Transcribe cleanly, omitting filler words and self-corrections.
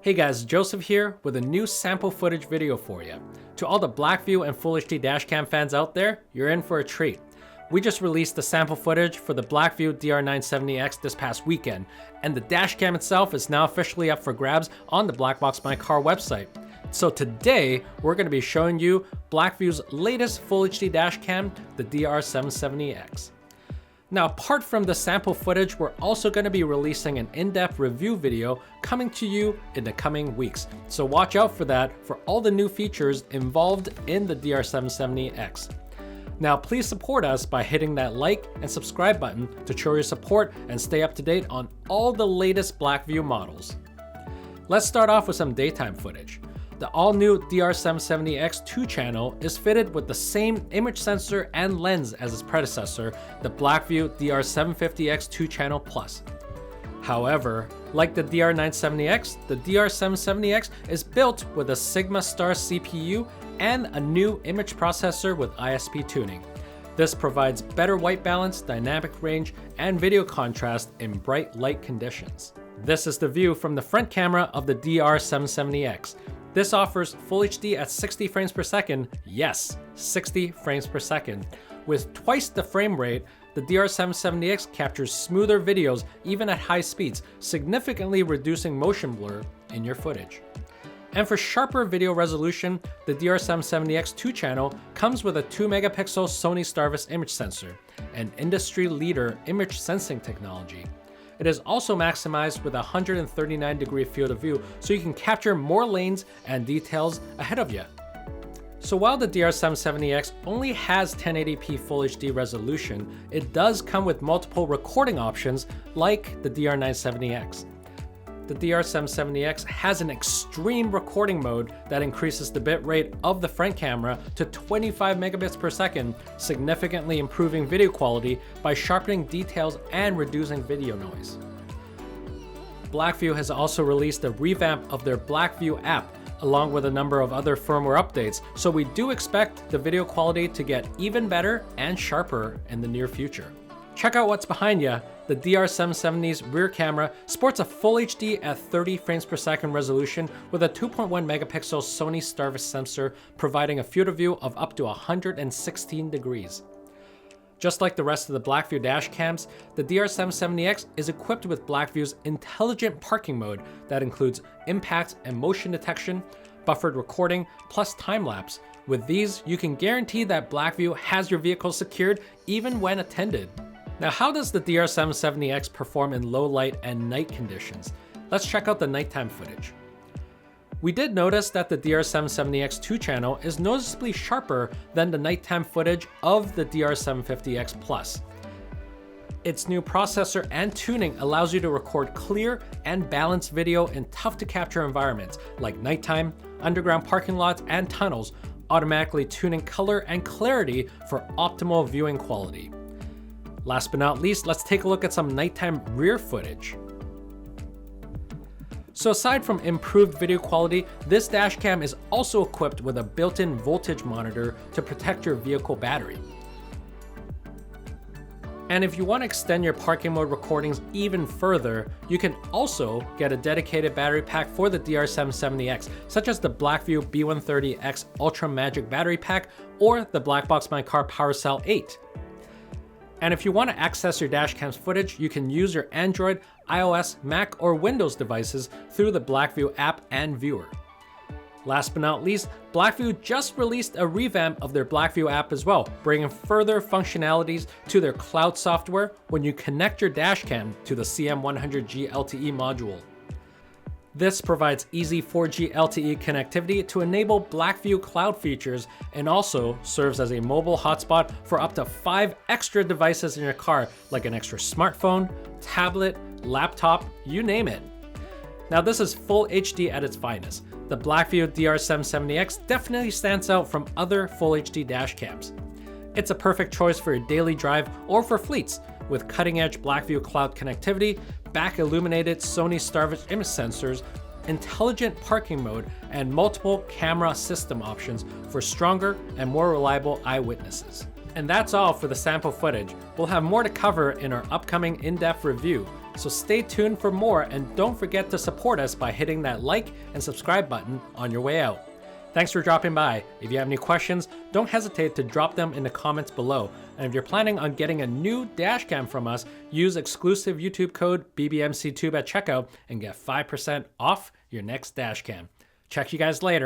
Hey guys, Joseph here with a new sample footage video for you. To all the BlackVue and Full HD dashcam fans out there, you're in for a treat. We just released the sample footage for the BlackVue DR770X this past weekend, and the dashcam itself is now officially up for grabs on the BlackboxMyCar website. So today, we're going to be showing you BlackVue's latest Full HD dashcam, the DR770X. Now, apart from the sample footage, we're also going to be releasing an in-depth review video coming to you in the coming weeks. So watch out for that for all the new features involved in the DR770X. Now, please support us by hitting that like and subscribe button to show your support and stay up to date on all the latest BlackVue models. Let's start off with some daytime footage. The all-new DR770X-2 channel is fitted with the same image sensor and lens as its predecessor, the BlackVue DR750X-2 channel Plus. However, like the DR970X, the DR770X is built with a Sigma Star CPU and a new image processor with ISP tuning. This provides better white balance, dynamic range, and video contrast in bright light conditions. This is the view from the front camera of the DR770X. This offers Full HD at 60 frames per second, yes, 60 frames per second. With twice the frame rate, the DR770X captures smoother videos even at high speeds, significantly reducing motion blur in your footage. And for sharper video resolution, the DR770X-2 channel comes with a 2-megapixel Sony STARVIS image sensor, an industry leader image sensing technology. It is also maximized with a 139-degree field of view, so you can capture more lanes and details ahead of you. So while the DR770X only has 1080p Full HD resolution, it does come with multiple recording options like the DR970X. The DR770X has an extreme recording mode that increases the bitrate of the front camera to 25 megabits per second, significantly improving video quality by sharpening details and reducing video noise. BlackVue has also released a revamp of their BlackVue app, along with a number of other firmware updates, so we do expect the video quality to get even better and sharper in the near future. Check out what's behind you. The DR770's rear camera sports a Full HD at 30 frames per second resolution with a 2.1 megapixel Sony STARVIS sensor, providing a field of view of up to 116 degrees. Just like the rest of the BlackVue dashcams, the DR770X is equipped with BlackVue's intelligent parking mode that includes impact and motion detection, buffered recording, plus time-lapse. With these, you can guarantee that BlackVue has your vehicle secured even when attended. Now, how does the DR770X perform in low light and night conditions? Let's check out the nighttime footage. We did notice that the DR770X-2 channel is noticeably sharper than the nighttime footage of the DR750X Plus. Its new processor and tuning allows you to record clear and balanced video in tough-to-capture environments like nighttime, underground parking lots, and tunnels, automatically tuning color and clarity for optimal viewing quality. Last but not least, let's take a look at some nighttime rear footage. So aside from improved video quality, this dashcam is also equipped with a built-in voltage monitor to protect your vehicle battery. And if you want to extend your parking mode recordings even further, you can also get a dedicated battery pack for the DR770X, such as the BlackVue B130X Ultra Magic Battery Pack or the BlackboxMyCar PowerCell 8. And if you want to access your dashcam's footage, you can use your Android, iOS, Mac, or Windows devices through the BlackVue app and viewer. Last but not least, BlackVue just released a revamp of their BlackVue app as well, bringing further functionalities to their cloud software when you connect your dashcam to the CM100G LTE module. This provides easy 4G LTE connectivity to enable BlackVue Cloud features and also serves as a mobile hotspot for up to 5 extra devices in your car, like an extra smartphone, tablet, laptop, you name it. Now, this is Full HD at its finest. The BlackVue DR770X definitely stands out from other Full HD dashcams. It's a perfect choice for your daily drive or for fleets, with cutting-edge BlackVue Cloud connectivity, back-illuminated Sony STARVIS image sensors, intelligent parking mode, and multiple camera system options for stronger and more reliable eyewitnesses. And that's all for the sample footage. We'll have more to cover in our upcoming in-depth review, So stay tuned for more, and don't forget to support us by hitting that like and subscribe button on your way out. Thanks for dropping by. If you have any questions, don't hesitate to drop them in the comments below. And if you're planning on getting a new dashcam from us, use exclusive YouTube code BBMCTube at checkout and get 5% off your next dashcam. Check you guys later.